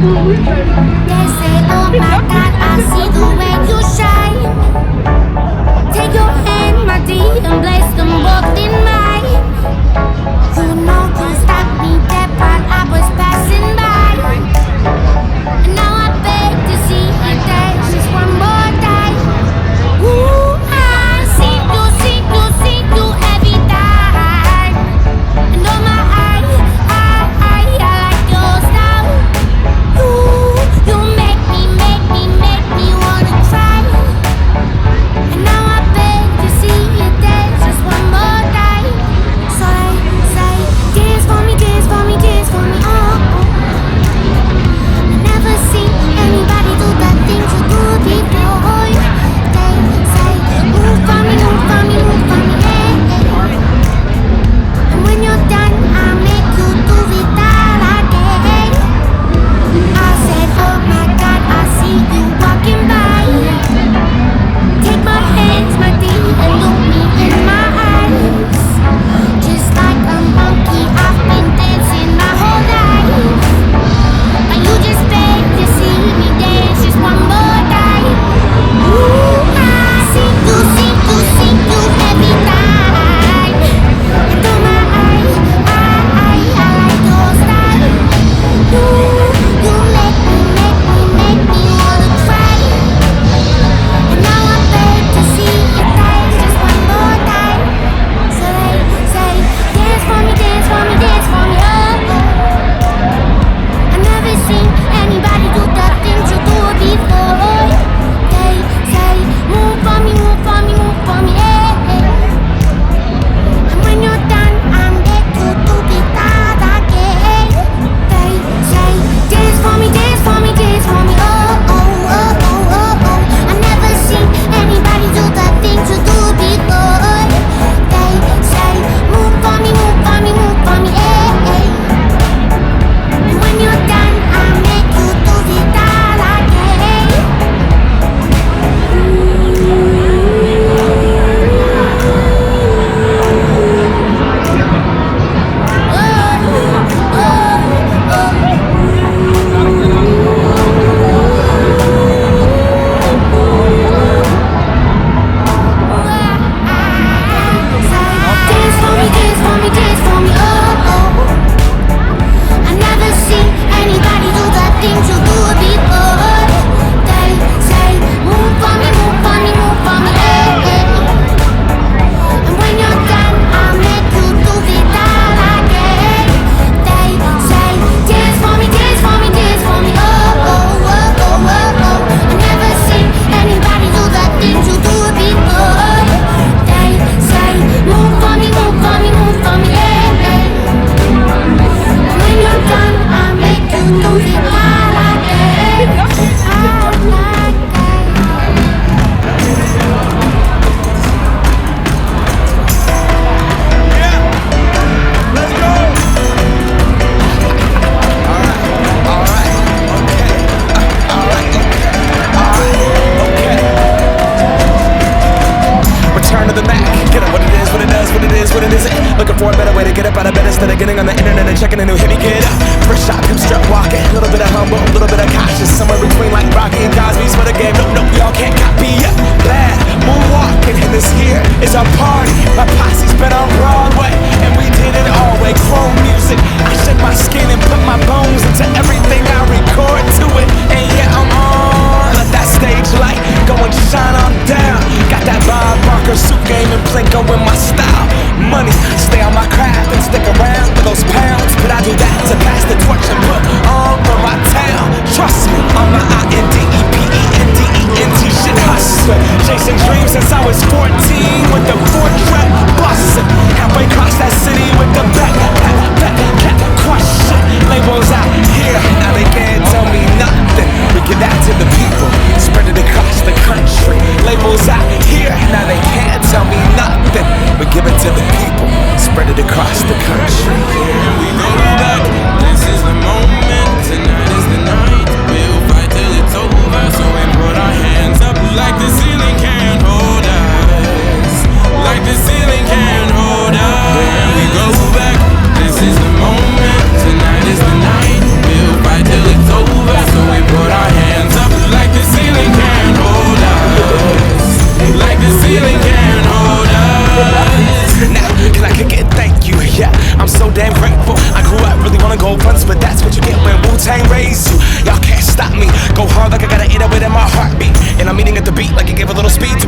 They say, oh my God, I see the way you shine. Take your hand, my dear, and place them both in mine. You know you stopped me dead while I was passing by. And now I beg to see you dance just one more time. Ooh, I see you every time. And oh my, I like your style. You make me wanna cry. And now I beg to see you dance just one more time. So they say, dance for me, oh, oh. I never seen anybody do the things you do before. They say, move for me, hey, hey. And when you're done, I'll make you do it all again. I said, oh my God, I see you walking by. Take my hands, my dear, and look me in my eyes. Just like a monkey, I've been dancing my whole life. And you just beg to see me dance just one more time. Ooh, I see you every time. And oh my, I like your style. You make me wanna cry. And now I beg to see you dance just one more time. So they say, dance for me, oh, oh. I never seen anybody do the things you do before. They say, move for me, hey, hey. And when you're done, I'm back to do it all again. They say, dance for me, oh, oh, oh, oh, oh, oh. I never seen anybody do the things you do before. They say, move for me, hey, hey. And when you're done, I'll make you do it all again. Dance for me, oh, oh. I never seen anybody do the things you do before. They say, move for me, hey, hey. And when you're done, I'll make you do it all again. They say, dance for me, oh, oh, oh, oh, oh, oh. I never seen anybody do the things you do before. They say, move for me, hey, hey. When you're done, I'll make you do it all again. Let's go! Return to the Mac, get up what it is, what it does, what it is, what it isn't. Looking for a better way to get up out of bed instead of getting on the internet and checking a new hit. Get up, first shot, hip strut walking. A little bit of humble, a little bit of cautious. Somewhere between like Rocky and Cosby's for the game. Nope, y'all can't copy yet. Bad moonwalking, and this here is our party. My posse's been on Broadway, and we did it all way. Chrome music, I shed my skin and put my bones into everything I record to it. And yeah, I'm on. Let that stage light go and shine on down. Got that Bob Barker suit game and Plinko in my style. Money, stay on my craft and stick around for those pounds. But I do that to pass the torch and put on for my town. Trust me, on my INDEPENDENT shit hustler. Chasing dreams since I was 14 with the 4-track bustin'. Halfway across that city with the back crushing. Labels out here, now they can't tell me nothing. We give that to the people, spread it across the country. Labels out here, now they can't tell me nothing. We give it to the people, spread it across the country. And we go back, this is the moment, tonight is the night. We'll fight till it's over, so we put our hands up like the ceiling can't hold us. Like the ceiling can't hold us. And we go back, this is the moment, tonight is the night. We'll fight till it's over,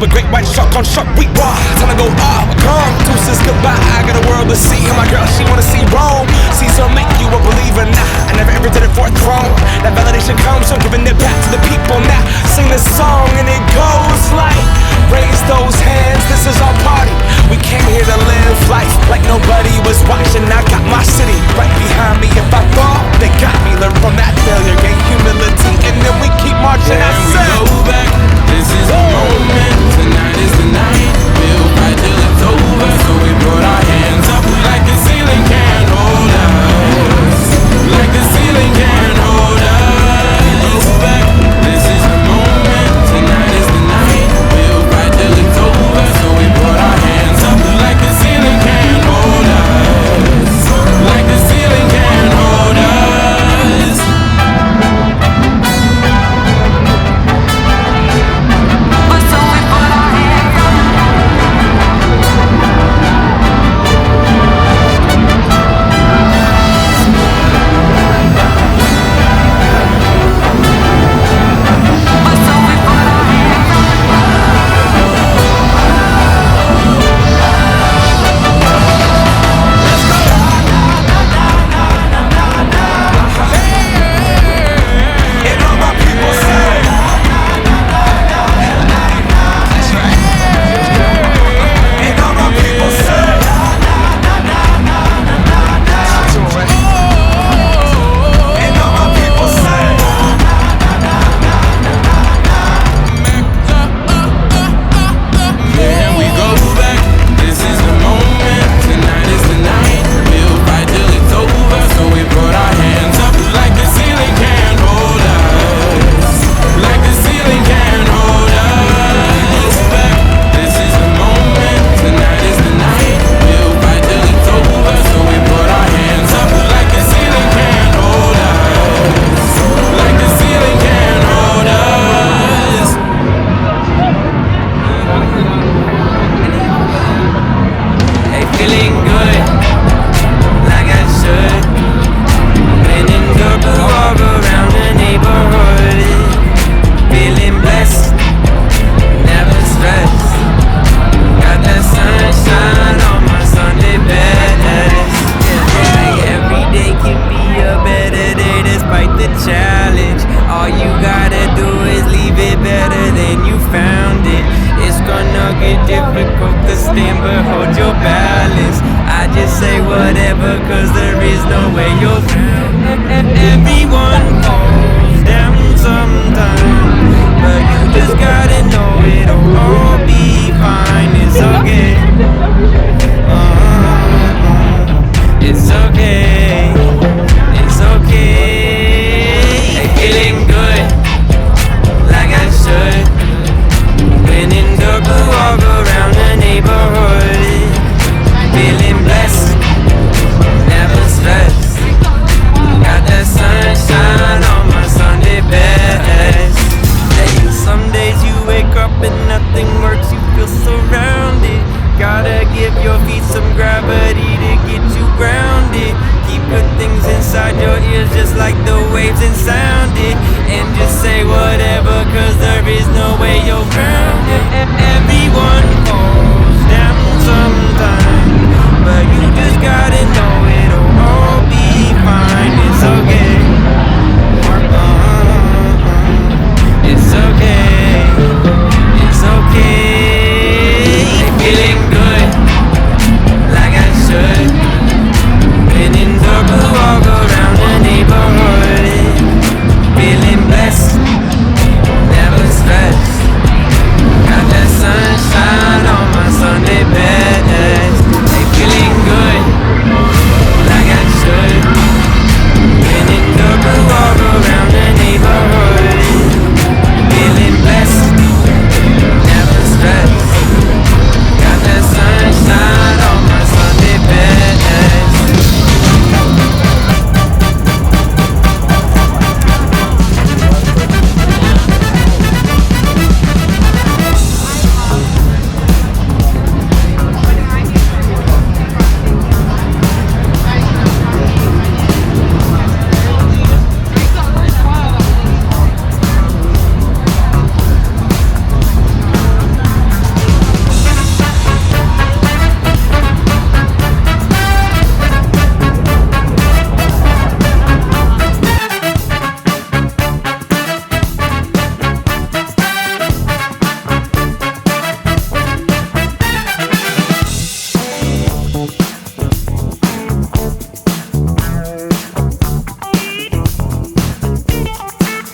keep a great white shark on shark week. Raw, time to go off, come, deuces goodbye. I got a world to see, and my girl, she wanna see Rome. Caesar make you a believer, nah, I never ever did it for a throne. That validation comes from giving it back to the people. Now sing this song and it goes like, raise those hands, this is our party. We came here to live life like nobody was watching. I got my city right behind me. If I fall, they got me. Learn from that failure, gain humility, and then we keep marching. And we go back, this is the moment. Tonight is the night. We'll fight till it's over. So we put our hands up like the ceiling can't hold us. Like the ceiling can't hold us. Go back, this is the moment. Tonight is the night. We'll fight till it's over. So we put our hands up like the ceiling can't hold us. Like the ceiling can't hold us. Feeling good, like I should. Winning the blue all around the neighborhood. Feeling blessed, never stressed. Got that sunshine on my Sunday best. Yeah, every day can be a better day despite the challenge. All you gotta do is leave it better than you found it. It's gonna get difficult to stand, but hold your balance. I just say whatever, cause there is no way you'll everyone falls down sometime, but you just gotta know it'll all be fine. It's okay. It's okay. It's okay. Feeling good, like I should. Winning the blue all around the neighborhood. Feeling blessed, never stressed. Got that sunshine on my Sunday best. Some days you wake up and nothing works, you feel surrounded. Gotta give your feet some gravity to get you grounded. Keep good things inside your ears just like the waves and sound it. And just say whatever, cause there is no way you're grounded. Everyone